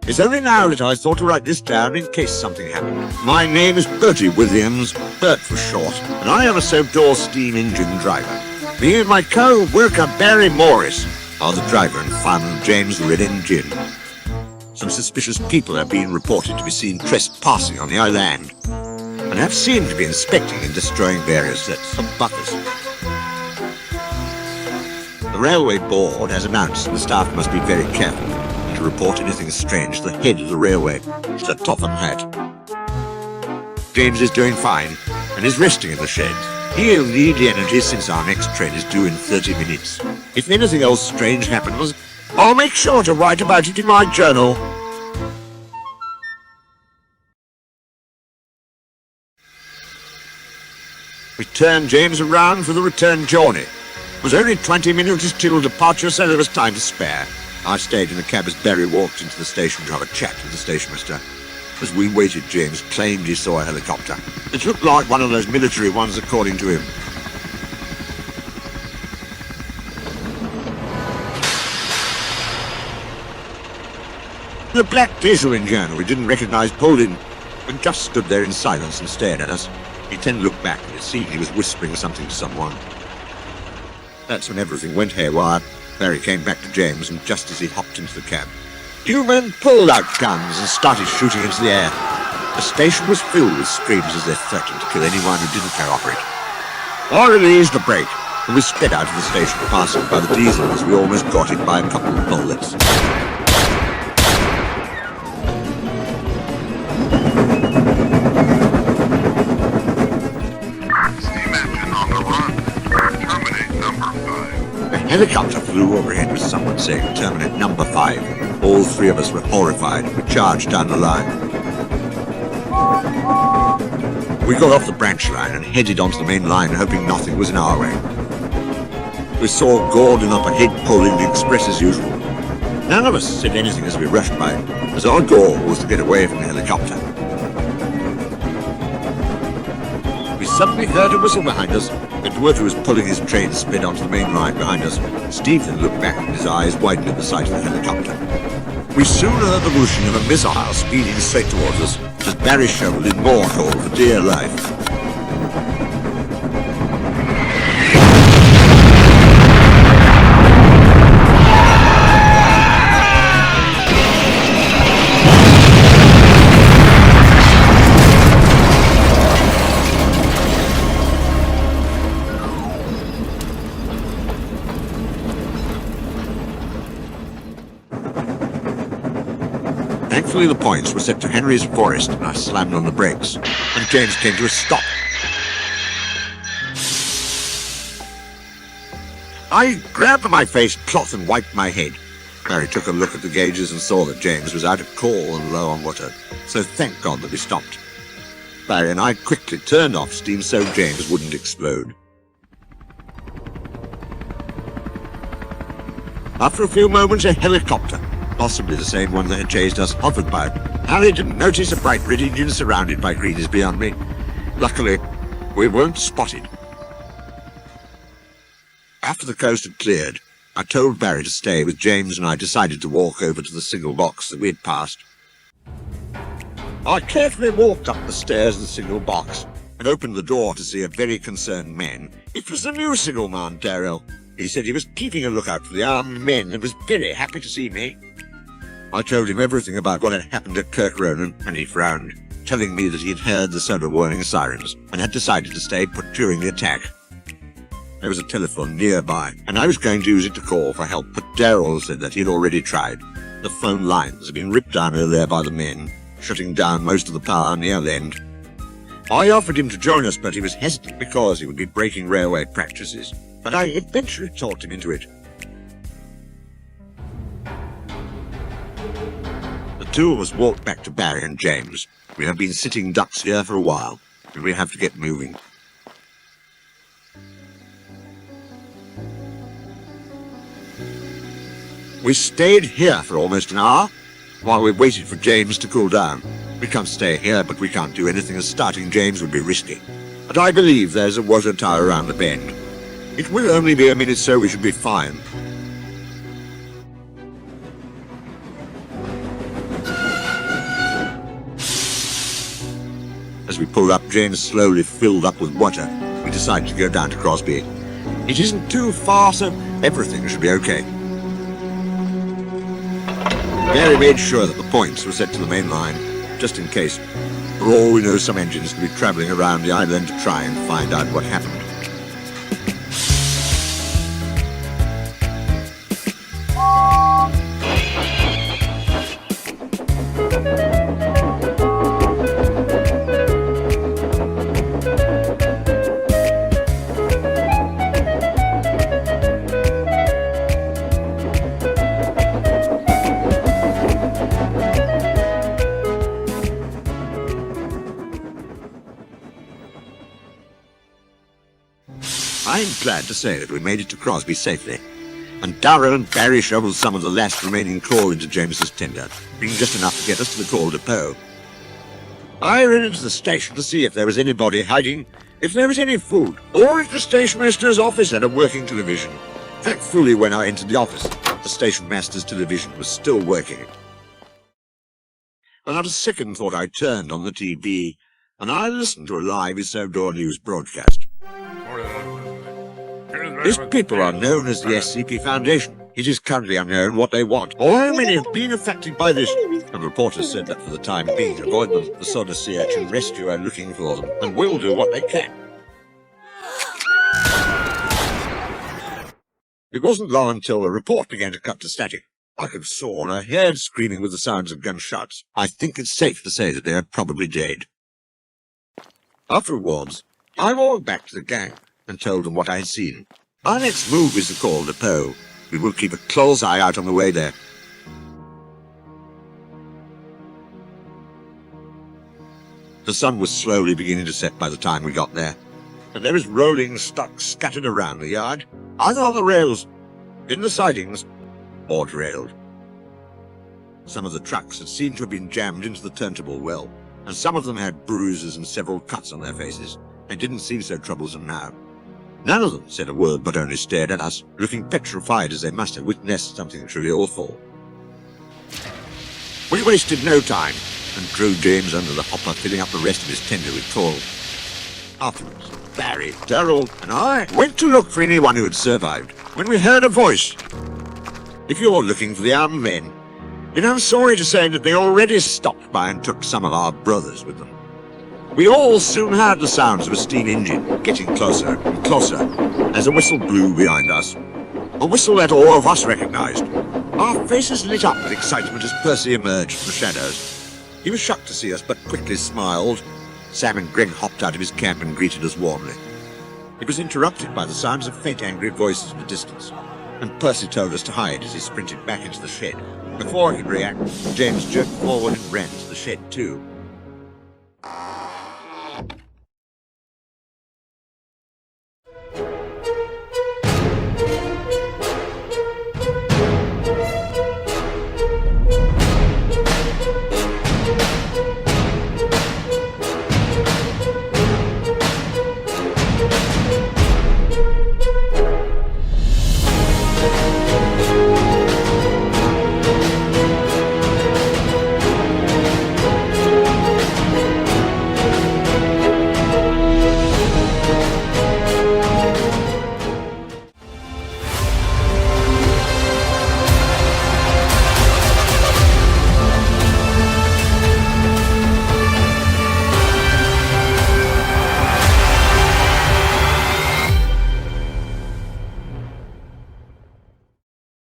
It's only now that I thought to write this down in case something happened. My name is Bertie Williams, Bert for short, and I am a Sodor steam engine driver. Me and my co-worker Barry Morris are the driver and fireman James Red Engine. Some suspicious people have been reported to be seen trespassing on the island, and have seemed to be inspecting and destroying various sets of buffers. The railway board has announced that the staff must be very careful to report anything strange to the head of the railway, Sir Topham Hatt. James is doing fine and is resting in the shed. He'll need the energy since our next train is due in 30 minutes. If anything else strange happens, I'll make sure to write about it in my journal. We turned James around for the return journey. It was only 20 minutes till departure, so there was time to spare. I stayed in the cab as Barry walked into the station to have a chat with the stationmaster. As we waited, James claimed he saw a helicopter. It looked like one of those military ones, according to him. The black diesel engine we didn't recognize pulled in, and just stood there in silence and stared at us. He then looked back, and it seemed he was whispering something to someone. That's when everything went haywire. Barry came back to James, and just as he hopped into the cab, two men pulled out guns and started shooting into the air. The station was filled with screams as they threatened to kill anyone who didn't cooperate. I released the brake, and we sped out of the station, passing by the diesel as we almost got hit by a couple of bullets. A helicopter flew overhead with someone saying terminate number 5. All three of us were horrified. We charged down the line. We got off the branch line and headed onto the main line, hoping nothing was in our way. We saw Gordon up ahead pulling the express as usual. None of us said anything as we rushed by, as our goal was to get away from the helicopter. We suddenly heard a whistle behind us. The dwarf who was pulling his train sped onto the main line behind us. Stephen looked back and his eyes widened at the sight of the helicopter. We soon heard the whooshing of a missile speeding straight towards us, as Barry shoveled in more coal for dear life. Thankfully, the points were set to Henry's Forest, and I slammed on the brakes, and James came to a stop. I grabbed my face cloth and wiped my head. Barry took a look at the gauges and saw that James was out of coal and low on water, so thank God that we stopped. Barry and I quickly turned off steam so James wouldn't explode. After a few moments, a helicopter, possibly the same one that had chased us, hovered by. How they didn't notice a bright red engine surrounded by green is beyond me. Luckily, we weren't spotted. After the coast had cleared, I told Barry to stay with James, and I decided to walk over to the signal box that we had passed. I carefully walked up the stairs of the signal box and opened the door to see a very concerned man. It was the new signalman, Darrell. He said he was keeping a lookout for the armed men and was very happy to see me. I told him everything about what had happened at Kirk Ronan, and he frowned, telling me that he had heard the sound of warning sirens and had decided to stay put during the attack. There was a telephone nearby, and I was going to use it to call for help, but Darrell said that he had already tried. The phone lines had been ripped down earlier by the men, shutting down most of the power on the other end. I offered him to join us, but he was hesitant because he would be breaking railway practices, but I eventually talked him into it. The two of us walked back to Barry and James. We have been sitting ducks here for a while, and we have to get moving. We stayed here for almost an hour, while we waited for James to cool down. We can't stay here, but we can't do anything, as starting James would be risky. But I believe there's a water tower around the bend. It will only be a minute, so we should be fine. As we pulled up, James slowly filled up with water. We decided to go down to Crosby. It isn't too far, so everything should be okay. Gary made sure that the points were set to the main line, just in case. For all we know, some engines could be travelling around the island to try and find out what happened. I'm glad to say that we made it to Crosby safely, and Darrell and Barry shoveled some of the last remaining coal into James's tender, being just enough to get us to the coal depot. I ran into the station to see if there was anybody hiding, if there was any food, or if the stationmaster's office had a working television. Thankfully, when I entered the office, the stationmaster's television was still working. Without a second thought, I turned on the TV, and I listened to a live Sodor news broadcast. These people are known as the S.C.P. Foundation. It is currently unknown what they want, or how many have been affected by this. And reporters said that for the time being, to avoid them, the Sodor sea urchin rescue are looking for them, and will do what they can. It wasn't long until the report began to cut to static. I could saw and I heard screaming with the sounds of gunshots. I think it's safe to say that they are probably dead. Afterwards, I walked back to the gang and told them what I had seen. Our next move is to call the depot. We will keep a close eye out on the way there. The sun was slowly beginning to set by the time we got there, and there was rolling stock scattered around the yard, either on the rails, in the sidings, or derailed. Some of the trucks had seemed to have been jammed into the turntable well, and some of them had bruises and several cuts on their faces. They didn't seem so troublesome now. None of them said a word, but only stared at us, looking petrified as they must have witnessed something truly awful. We wasted no time, and threw James under the hopper, filling up the rest of his tender with coal. Afterwards, Barry, Darrell, and I went to look for anyone who had survived, when we heard a voice. If you're looking for the armed men, then I'm sorry to say that they already stopped by and took some of our brothers with them. We all soon heard the sounds of a steam engine, getting closer and closer, as a whistle blew behind us. A whistle that all of us recognized. Our faces lit up with excitement as Percy emerged from the shadows. He was shocked to see us, but quickly smiled. Sam and Greg hopped out of his camp and greeted us warmly. It was interrupted by the sounds of faint, angry voices in the distance, and Percy told us to hide as he sprinted back into the shed. Before he could react, James jerked forward and ran to the shed too.